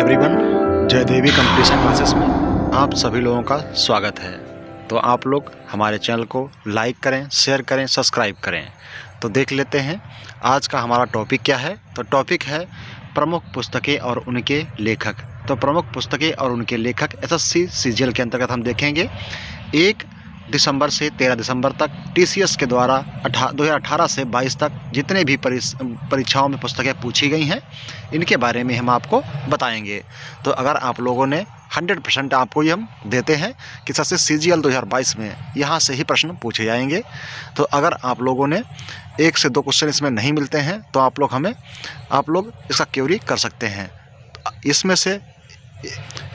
Everyone, जय देवी competition classes में आप सभी लोगों का स्वागत है। तो आप लोग हमारे चैनल को लाइक करें, शेयर करें, सब्सक्राइब करें। तो देख लेते हैं आज का हमारा टॉपिक क्या है। तो टॉपिक है प्रमुख पुस्तकें और उनके लेखक। तो प्रमुख पुस्तकें और उनके लेखक एसएससी सीजीएल के अंतर्गत हम देखेंगे 1 दिसंबर से 13 दिसंबर तक टीसीएस के द्वारा 2018 से 22 तक जितने भी परीक्षाओं में पुस्तकें पूछी गई हैं, इनके बारे में हम आपको बताएंगे। तो अगर आप लोगों ने 100% आपको ये हम देते हैं कि सबसे सीजीएल 2022 में यहाँ से ही प्रश्न पूछे जाएंगे। तो अगर आप लोगों ने 1 से 2 क्वेश्चन इसमें नहीं मिलते हैं तो आप लोग इसका क्वेरी कर सकते हैं। इसमें से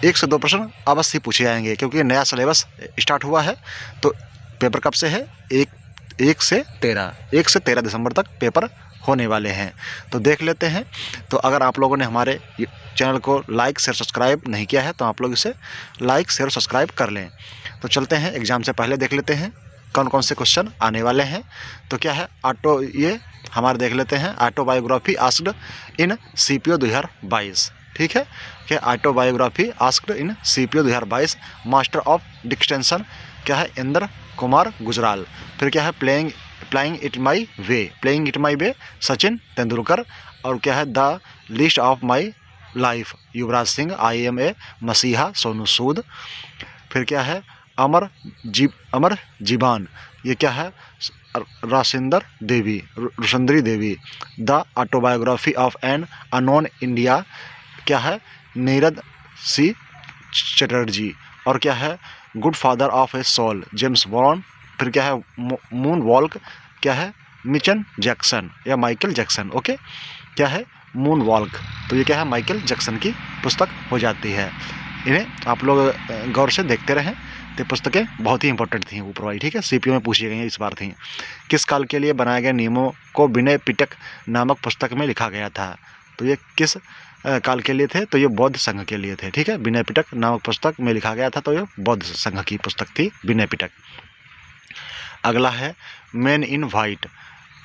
1 से 2 प्रश्न अवश्य पूछे जाएंगे क्योंकि नया सिलेबस स्टार्ट हुआ है। तो पेपर कब से है? 1 से 13 दिसंबर तक पेपर होने वाले हैं। तो देख लेते हैं। तो अगर आप लोगों ने हमारे चैनल को लाइक शेयर सब्सक्राइब नहीं किया है तो आप लोग इसे लाइक शेयर सब्सक्राइब कर लें। तो चलते हैं एग्ज़ाम से पहले देख लेते हैं कौन कौन से क्वेश्चन आने वाले हैं। तो क्या है ये हमारे देख लेते हैं ऑटोबायोग्राफी आस्क्ड इन सीपीओ 2022। ठीक है, क्या autobiography asked in CPO 2022 master of discretion क्या है? इंद्र कुमार गुजराल। फिर क्या है playing it my way Sachin Tendulkar. और क्या है the list of my life Yuvraj Singh. I am a messiah Sonu सूद। फिर क्या है अमर जीबान, ये क्या है? Rushandri Devi. The autobiography of an unknown India क्या है? नीरद सी चटर्जी। और क्या है good father of a soul James Bond. फिर क्या है मून वॉल्क क्या है? मिचन जैक्सन या माइकल जैक्सन। ओके, क्या है मून वॉल्क? तो ये क्या है? माइकल जैक्सन की पुस्तक हो जाती है। इन्हें आप लोग गौर से देखते रहें। तो पुस्तकें बहुत ही इंपॉर्टेंट थी ऊपर वाली। ठीक है, सीपीओ में पूछी गई हैं इस बार थी। किस काल के लिए बनाए गए नियमों को विनय पिटक नामक पुस्तक में लिखा गया था? तो ये किस काल के लिए थे? तो ये बौद्ध संघ के लिए थे। ठीक है, विनय पिटक नामक पुस्तक में लिखा गया था। तो ये बौद्ध संघ की पुस्तक थी विनय पिटक। अगला है man in white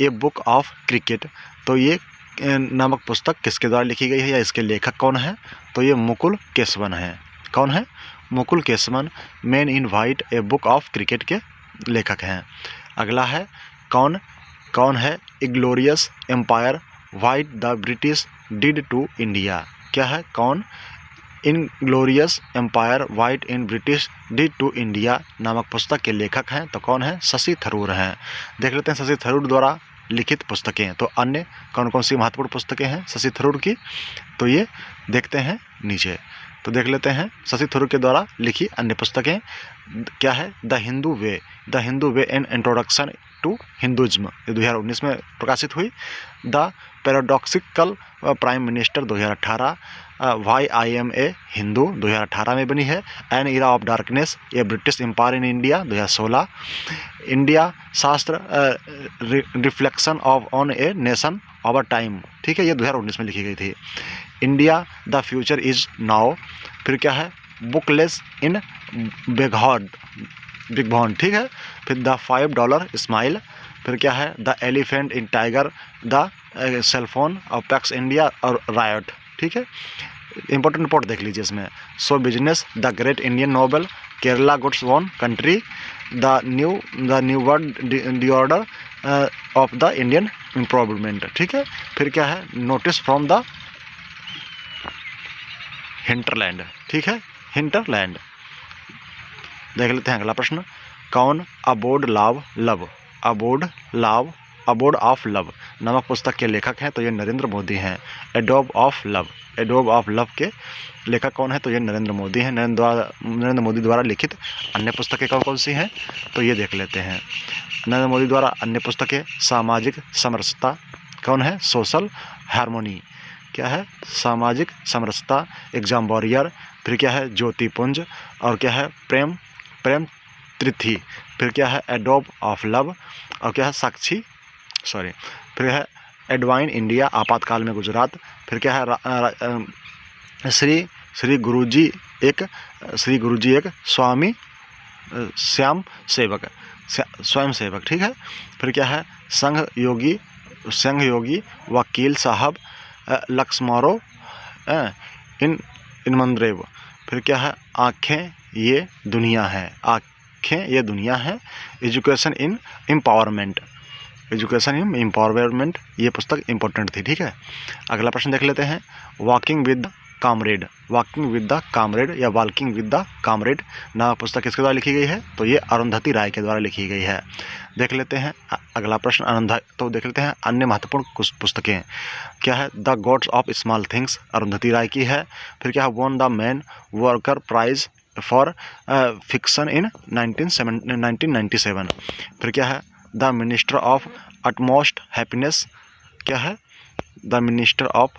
a book of cricket. तो ये नामक पुस्तक किसके द्वारा लिखी गई है या इसके लेखक कौन है? तो ये मुकुल केशवन है। कौन है? Mukul Keshavan man in white a book of cricket के लेखक हैं। अगला है कौन है inglorious empire what the British did to India. क्या है? कौन inglorious empire what in British did to India नामक पुस्तक के लेखक हैं। तो कौन है? शशि थरूर हैं। देख लेते हैं शशि थरूर द्वारा लिखित पुस्तकें। तो अन्य कौन कौन सी महत्वपूर्ण पुस्तकें हैं शशि थरूर की? तो ये देखते हैं नीचे। तो देख लेते हैं शशि थरूर के द्वारा लिखी अन्य पुस्तकें क्या है? The Hindu way an introduction to Hinduism 2019 में प्रकाशित हुई। The paradoxical prime minister 2018। Why I am a Hindu 2018 में बनी है। An era of darkness a British empire in India 2016। India Shastra reflection of on a nation over time. ठीक है, ये 2019 में लिखी गई थी। India the future is now. फिर क्या है बुकलेस इन बिग बॉन्ड। ठीक है, फिर द $5 स्माइल। फिर क्या है the elephant in tiger the cellphone of packs India और रायट। ठीक है, इंपॉर्टेंट रिपोर्ट देख लीजिए इसमें। So business the great Indian novel Kerala goods one country the new world order of the Indian improvement. ठीक है, फिर क्या है नोटिस फ्रॉम द हिंटरलैंड। ठीक है, हिंटरलैंड। देख लेते हैं अगला प्रश्न। कौन अबोर्ड ऑफ लव नामक पुस्तक के लेखक हैं? तो ये नरेंद्र मोदी हैं। एडोब ऑफ लव के लेखक कौन है? तो ये नरेंद्र मोदी हैं। नरेंद्र मोदी द्वारा लिखित अन्य पुस्तकें कौन कौन सी हैं? तो ये देख लेते हैं। नरेंद्र मोदी द्वारा अन्य पुस्तकें सामाजिक समरसता कौन है? Social harmony. क्या है? सामाजिक समरसता एग्जाम वॉरियर। फिर क्या है ज्योतिपुंज। और क्या है प्रेम तिथि। फिर क्या है एडोब ऑफ लव। और क्या है फिर है एडवाइन इंडिया आपातकाल में गुजरात। फिर क्या है श्री गुरुजी एक स्वामी स्वयं सेवक। ठीक है, फिर क्या है संघ योगी वकील साहब लक्ष्मणो इन इनमंद्रेव। फिर क्या है, आँखें ये दुनिया है, आँखें ये दुनिया है। Education in empowerment, education in empowerment, ये पुस्तक इंपॉर्टेंट थी। ठीक है, अगला प्रश्न देख लेते हैं। Walking with the comrade, walking with the comrade या वॉकिंग विद द कामरेड नामक पुस्तक किसके द्वारा लिखी गई है? तो ये अरुंधति राय के द्वारा लिखी गई है। देख लेते हैं अगला प्रश्न। तो देख लेते हैं अन्य महत्वपूर्ण कुछ पुस्तकें क्या है। The gods of small things Arundhati Roy की है। फिर क्या है, won the man booker prize for fiction in 1997। फिर क्या है, the minister of utmost happiness, क्या है, द मिनिस्टर ऑफ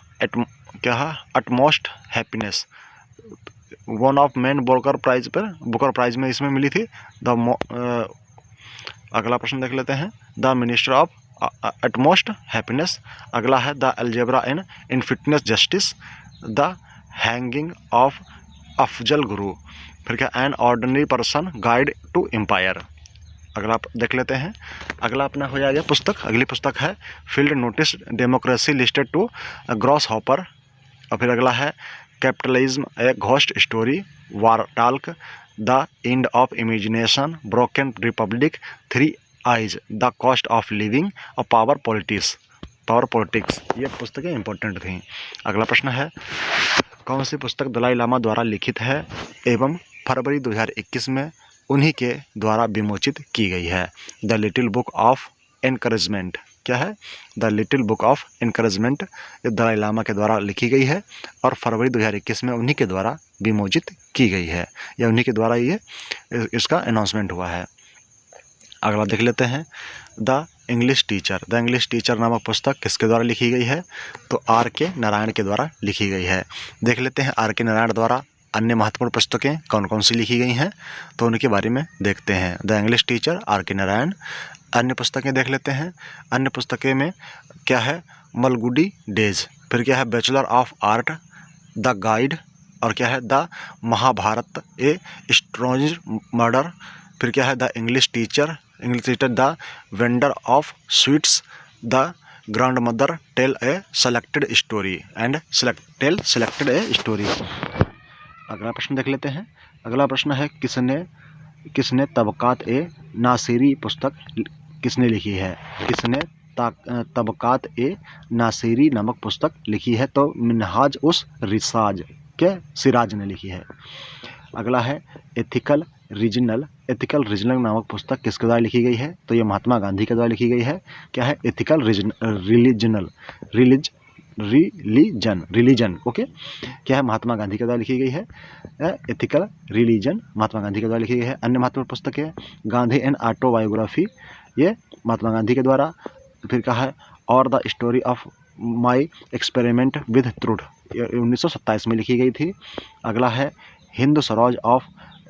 क्या है, utmost happiness, one of man booker prize पर, बुकर प्राइज में इसमें मिली थी। अगला प्रश्न देख लेते हैं। The minister of utmost happiness. अगला है the algebra in fitness justice, the hanging of Afzal Guru. फिर क्या, an ordinary person guide to empire. अगला देख लेते हैं। अगला अपना हो जाएगा पुस्तक, अगली पुस्तक है field notice democracy listed to grasshopper. और फिर अगला है capitalism a ghost story, war talk, the end of imagination, broken republic, three eyes, the cost of living और पावर पॉलिटिक्स। ये पुस्तकें इंपॉर्टेंट थी। अगला प्रश्न है, कौन सी पुस्तक दलाई लामा द्वारा लिखित है एवं फरवरी 2021 में उन्हीं के द्वारा विमोचित की गई है? The little book of encouragement, क्या है, the little book of encouragement, ये दलाई लामा के द्वारा लिखी गई है और फरवरी 2021 में उन्हीं के द्वारा विमोचित की गई है, या उन्हीं के द्वारा ये इसका अनाउंसमेंट हुआ है। अगला देख लेते हैं। द इंग्लिश टीचर नामक पुस्तक किसके द्वारा लिखी गई है? तो आर के नारायण के द्वारा लिखी गई है। देख लेते हैं आर के नारायण द्वारा अन्य महत्वपूर्ण पुस्तकें कौन कौन सी लिखी गई हैं, तो उनके बारे में देखते हैं। द इंग्लिश टीचर, आर के नारायण। अन्य पुस्तकें देख लेते हैं। अन्य पुस्तकें में क्या है, मलगुडी डेज। फिर क्या है, bachelor of art, the guide. और क्या है, the Mahabharata a strange murder. फिर क्या है, the English teacher, the vendor of sweets, the grandmother tale a selected story and selected a story. अगला प्रश्न देख लेते हैं। अगला प्रश्न है, किसने तबकात ए नासिरी पुस्तक किसने लिखी है? किसने तबकात ए नासिरी नामक पुस्तक लिखी है? तो मिनहाज उस रिसाज के सिराज ने लिखी है। अगला है एथिकल रीजनल नामक पुस्तक किसके द्वारा लिखी गई है? तो ये महात्मा गांधी के द्वारा लिखी गई है। क्या है, एथिकल रिलीजन, ओके। क्या है, महात्मा गांधी के द्वारा लिखी गई है। एथिकल रिलीजन महात्मा गांधी के द्वारा लिखी गई है। अन्य महत्वपूर्ण पुस्तक है गांधी एंड ऑटोबायोग्राफी, ये महात्मा गांधी के द्वारा। फिर क्या है, और the story of my experiment with truth, 1927 में लिखी गई थी। अगला है Hind Swaraj of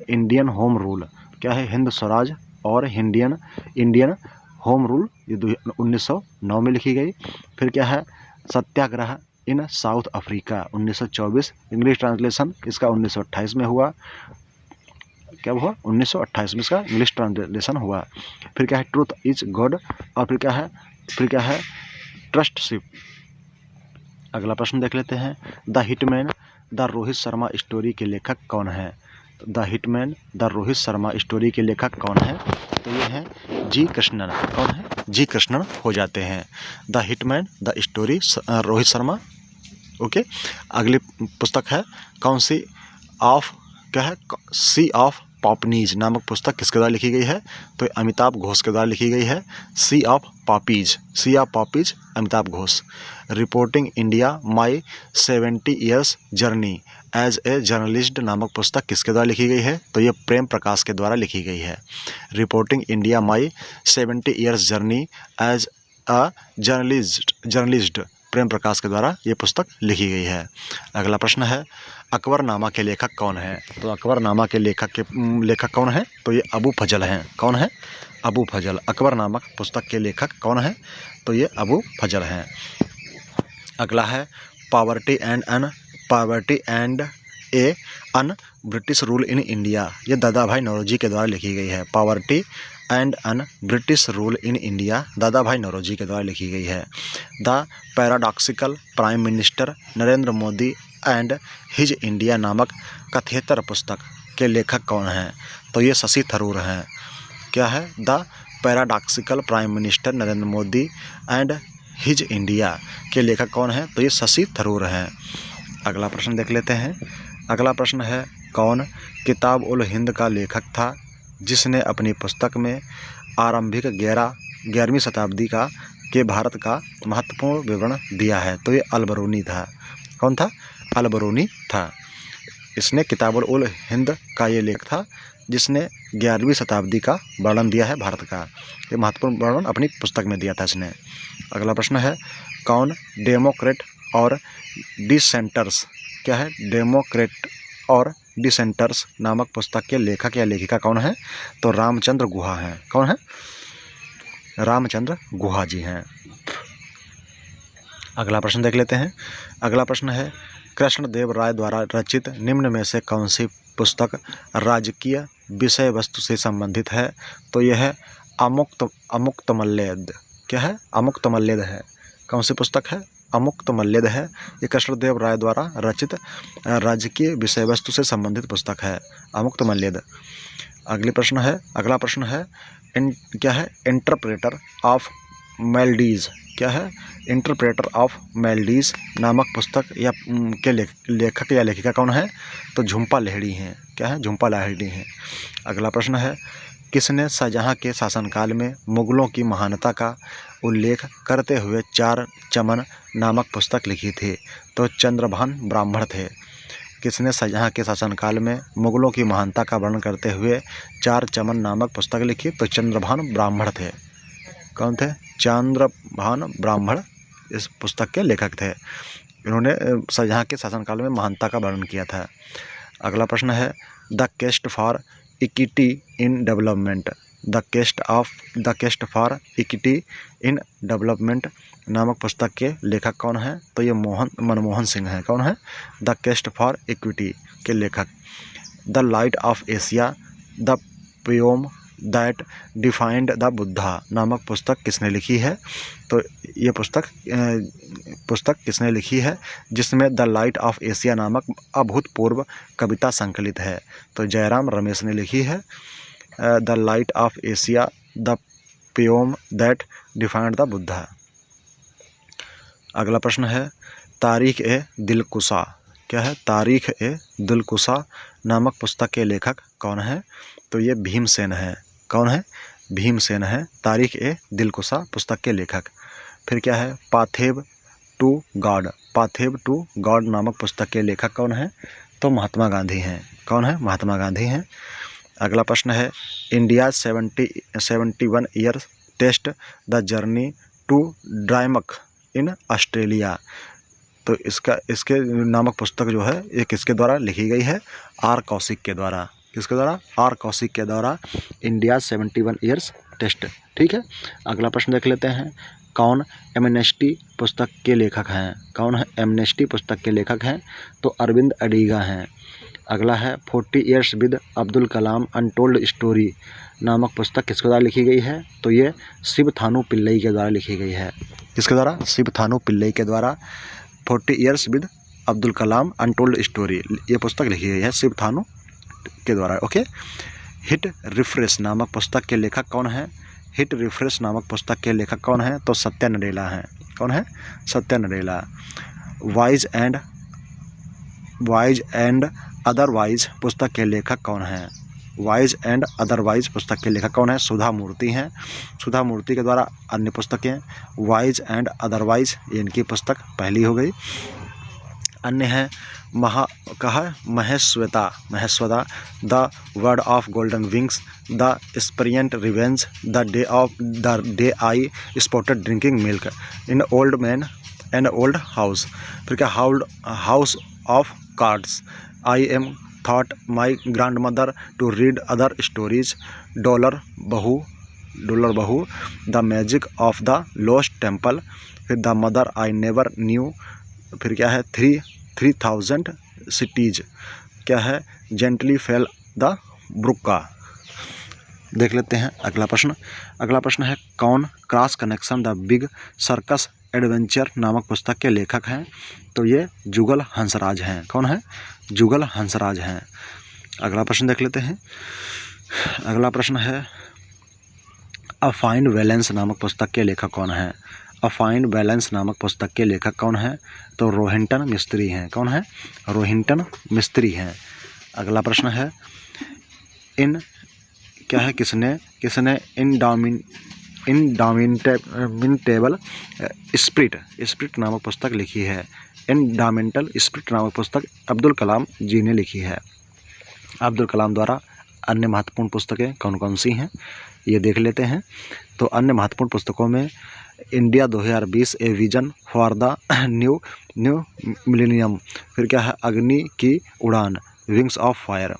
Indian home rule. क्या है, हिंद स्वराज और इंडियन होम रूल, ये 1909 में लिखी गई। फिर क्या है, सत्याग्रह इन साउथ अफ्रीका, 1924। इंग्लिश ट्रांसलेशन इसका 1928 में हुआ। क्या हुआ, 1928 में इसका इंग्लिश ट्रांसलेशन हुआ। फिर क्या है, ट्रूथ इज गॉड। और फिर क्या है, ट्रस्टशिप। अगला प्रश्न देख लेते हैं। The hitman the Rohit Sharma story के लेखक कौन है? The hitman the Rohit Sharma story के लेखक कौन है? तो ये हैं जी कृष्णन। कौन है? जी कृष्णन हो जाते हैं। The hitman the story Rohit Sharma, okay. अगली पुस्तक है कौन सी ऑफ, क्या है, सी ऑफ पॉपनीज नामक पुस्तक किसके द्वारा लिखी गई है? तो अमिताभ घोष के द्वारा लिखी गई है। Sea of poppies Amitabh Ghosh. Reporting India my 70 years journey as a journalist नामक पुस्तक किसके द्वारा लिखी गई है? तो ये प्रेम प्रकाश के द्वारा लिखी गई है। Reporting India my 70 years journey as a journalist Prem Prakash के द्वारा ये पुस्तक लिखी गई है। अगला प्रश्न है, अकबरनामा के लेखक कौन है? तो अकबरनामा के लेखक कौन है? तो ये अबू फजल हैं। कौन है? अबू फजल। अकबरनामा पुस्तक के लेखक कौन है? तो ये अबू फजल हैं। अगला है poverty and A un British rule in India, ये दादा भाई नौरोजी के द्वारा लिखी गई है। Poverty and un British rule in India दादा भाई नौरोजी के द्वारा लिखी गई है। The paradoxical prime minister Narendra Modi and his India नामक कथेतर पुस्तक के लेखक कौन हैं? तो ये शशि थरूर हैं। क्या है? The paradoxical prime minister Narendra Modi and his India के लेखक कौन हैं? तो ये शशि थरूर हैं। अगला प्रश्न देख लेते हैं। अगला प्रश्न है, कौन किताब उल हिंद का लेखक था जिसने अपनी पुस्तक में आरंभिक 11वीं शताब्दी के भारत का महत्वपूर्ण विवरण दिया है? तो ये अल-बरूनी था। कौन था? अल-बरूनी था। इसने किताब उल हिंद का ये लेख था जिसने 11वीं शताब्दी का वर्णन दिया है भारत का। ये महत्वपूर्ण वर्णन अपनी पुस्तक में दिया था इसने। अगला प्रश्न है, कौन डेमोक्रेट और डिसेंटर्स, क्या है? डेमोक्रेट और डिसेंटर्स नामक पुस्तक के लेखक या लेखिका कौन है? तो रामचंद्र गुहा हैं। कौन है? रामचंद्र गुहा जी हैं। अगला प्रश्न देख लेते हैं। अगला प्रश्न है, कृष्णदेव राय द्वारा रचित निम्न में से कौन सी पुस्तक राजकीय विषय वस्तु से संबंधित है? तो यह है अमुक्तमाल्यद। क्या है? अमुक्तमाल्यद है। कौन सी पुस्तक है? अमुक्तमाल्यद है। ये कृष्णदेव राय द्वारा रचित राजकीय विषय वस्तु से संबंधित पुस्तक है, अमुक्तमाल्यद। अगला प्रश्न है क्या है? Interpreter of melodies. क्या है? इंटरप्रेटर ऑफ मेलडीज नामक पुस्तक या के लेखक या लेखिका कौन है? तो झुम्पा लाहिड़ी हैं। क्या है? झुम्पा लाहिड़ी हैं। अगला प्रश्न है, किसने शाहजहां के शासनकाल में मुगलों की महानता का उल्लेख करते हुए 4 चमन नामक पुस्तक लिखी थी? तो चंद्रभान ब्राह्मण थे। किसने शाहजहां के शासनकाल में मुगलों की महानता का वर्णन करते हुए 4 चमन नामक पुस्तक लिखी? तो चंद्रभान ब्राह्मण थे। कौन थे? चंद्रभान ब्राह्मण इस पुस्तक के लेखक थे। इन्होंने शाहजहां के शासनकाल में महानता का वर्णन किया था। अगला प्रश्न है, the quest for equity in development. The quest for equity in development नामक पुस्तक के लेखक कौन है? तो ये मनमोहन सिंह हैं। कौन है? द क्वेस्ट फॉर इक्विटी के लेखक। The light of Asia, the poem that defined the Buddha नामक पुस्तक किसने लिखी है? तो ये पुस्तक किसने लिखी है जिसमें द लाइट ऑफ एशिया नामक अभूतपूर्व कविता संकलित है? तो जयराम रमेश ने लिखी है। The light of Asia, the poem that defined the Buddha. अगला प्रश्न है, तारीख ए दिलकुशा। क्या है? तारीख ए दिलकुशा नामक पुस्तक के लेखक कौन है? तो ये भीमसेन है। कौन है? भीमसेन है तारीख ए दिलकुशा पुस्तक के लेखक। फिर क्या है? Pathway to God. Pathway to God नामक पुस्तक के लेखक कौन है? तो महात्मा गांधी हैं। कौन है? महात्मा गांधी हैं। अगला प्रश्न है, India 71 years test the journey to triumph in Australia. तो इसके नामक पुस्तक जो है ये किसके द्वारा लिखी गई है? आर कौशिक के द्वारा। किसके द्वारा? आर कौशिक के द्वारा इंडिया 71 ईयर्स टेस्ट। ठीक है। अगला प्रश्न देख लेते हैं, कौन एमनेस्टी पुस्तक के लेखक हैं? कौन है एमनेस्टी पुस्तक के लेखक हैं? तो अरविंद अडिगा हैं। अगला है 40 years with Abdul Kalam untold story नामक पुस्तक किसके द्वारा लिखी गई है? तो ये शिवथानु पिल्लई के द्वारा लिखी गई है। किसके द्वारा? शिवथानु पिल्लई के द्वारा 40 years with Abdul Kalam untold story ये पुस्तक लिखी गई है शिवथानु के द्वारा। ओके। हिट रिफ्रेश नामक पुस्तक के लेखक कौन है? हिट रिफ्रेश नामक पुस्तक के लेखक कौन है? तो सत्या नडेला हैं। कौन है? Satya Nadella. Wise and otherwise पुस्तक के लेखक कौन है? वाइज एंड अदरवाइज पुस्तक के लेखक कौन है? सुधा मूर्ति हैं। सुधा मूर्ति के द्वारा अन्य पुस्तकें वाइज एंड अदरवाइज ये इनकी पुस्तक पहली हो गई। अन्य है Mahashweta the word of golden wings, the serpent's revenge, the day I spotted drinking milk, in old man and old house. फिर क्या? House of cards, I am thought my grandmother to read other stories, dollar बहू, the magic of the lost temple, फिर the mother I never knew, फिर क्या है? 3000 cities, क्या है? Gently fell the ब्रुका। देख लेते हैं अगला प्रश्न है, कौन cross connection the big circus adventure नामक पुस्तक के लेखक हैं? तो ये जुगल हंसराज हैं। कौन है? जुगल हंसराज हैं। अगला प्रश्न देख लेते हैं। अगला प्रश्न है अ फाइन बैलेंस नामक पुस्तक के लेखक कौन है? अ फाइन बैलेंस नामक पुस्तक के लेखक कौन है? तो रोहिंटन मिस्त्री हैं। कौन है? रोहिंटन मिस्त्री हैं। अगला प्रश्न है इन क्या है किसने इंडामिनेबल स्पिरिट नामक पुस्तक लिखी है? इंडामिनेबल स्पिरिट नामक पुस्तक अब्दुल कलाम जी ने लिखी है। अब्दुल कलाम द्वारा अन्य महत्वपूर्ण पुस्तकें कौन कौन सी हैं, ये देख लेते हैं। तो अन्य महत्वपूर्ण पुस्तकों में India 2020 a vision for the new millennium, फिर क्या है अग्नि की उड़ान विंग्स ऑफ फायर।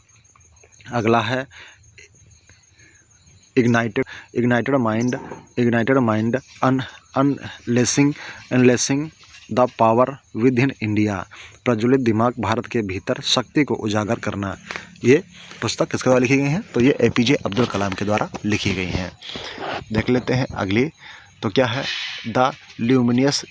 अगला है ignited mind unleashing the power within India, प्रज्वलित दिमाग भारत के भीतर शक्ति को उजागर करना। ये पुस्तक किसके द्वारा लिखी गई हैं? तो ये APJ अब्दुल कलाम के द्वारा लिखी गई हैं। देख लेते हैं अगली। तो क्या है the luminous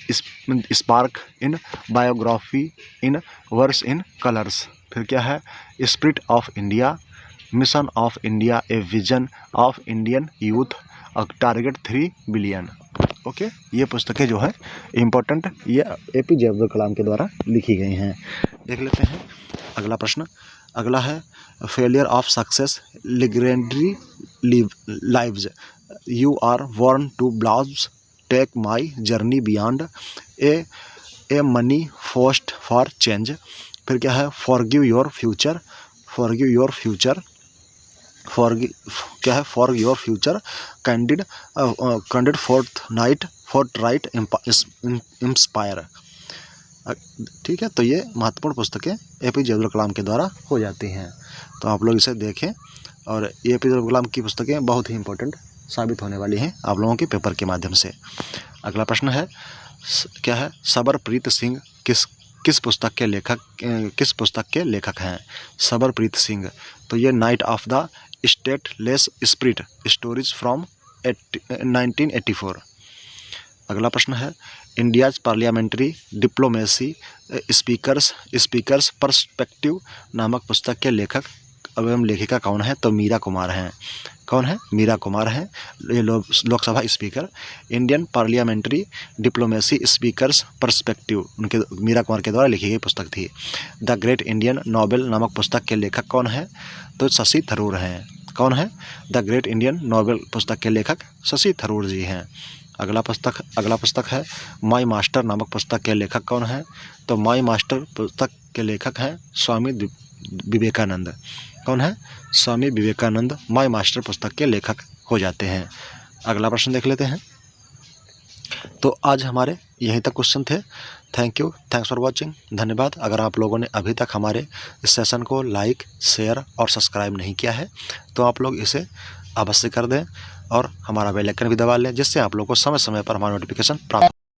spark in biography in verse in colours, फिर क्या है spirit of India, mission of India a vision of Indian youth, target 3 billion. Okay, ये पुस्तकें जो है इम्पोर्टेंट ये APJ अब्दुल कलाम के द्वारा लिखी गई हैं। देख लेते हैं अगला प्रश्न। अगला है failure of success legendary lives, you are born to blossom, take my journey beyond, a manifesto for change, फिर क्या है फॉरगिव योर फ्यूचर, क्या है for your future, candid forth inspire. ठीक है, तो ये महत्वपूर्ण पुस्तकें APJ अब्दुल कलाम के द्वारा हो जाती हैं। तो आप लोग इसे देखें और APJ अब्दुल कलाम की पुस्तकें बहुत ही इंपॉर्टेंट साबित होने वाली हैं आप लोगों के पेपर के माध्यम से। अगला प्रश्न है क्या है सबरप्रीत सिंह किस पुस्तक के लेखक हैं? सबरप्रीत सिंह, तो ये night of the stateless spirit stories from 1984। अगला प्रश्न है India's parliamentary diplomacy speakers perspective नामक पुस्तक के लेखक एवं लेखिका कौन है? तो मीरा कुमार हैं। कौन है? मीरा कुमार हैं। ये Lok Sabha speaker. Indian parliamentary diplomacy speakers perspective उनके मीरा कुमार के द्वारा लिखी गई पुस्तक थी। द ग्रेट इंडियन नोवेल नामक पुस्तक के लेखक कौन है? तो शशि थरूर हैं। कौन है? द ग्रेट इंडियन नोवेल पुस्तक के लेखक शशि थरूर जी हैं। अगला पुस्तक है माई मास्टर नामक पुस्तक के लेखक कौन है? तो माई मास्टर पुस्तक के लेखक हैं स्वामी विवेकानंद। कौन है? स्वामी विवेकानंद माई मास्टर पुस्तक के लेखक हो जाते हैं। अगला प्रश्न देख लेते हैं। तो आज हमारे यहीं तक क्वेश्चन थे। Thanks for watching. धन्यवाद। अगर आप लोगों ने अभी तक हमारे इस सेशन को लाइक, शेयर और सब्सक्राइब नहीं किया है तो आप लोग इसे अवश्य कर दें और हमारा बेल आइकन भी दबा लें, जिससे आप लोग को समय समय पर हमारा नोटिफिकेशन प्राप्त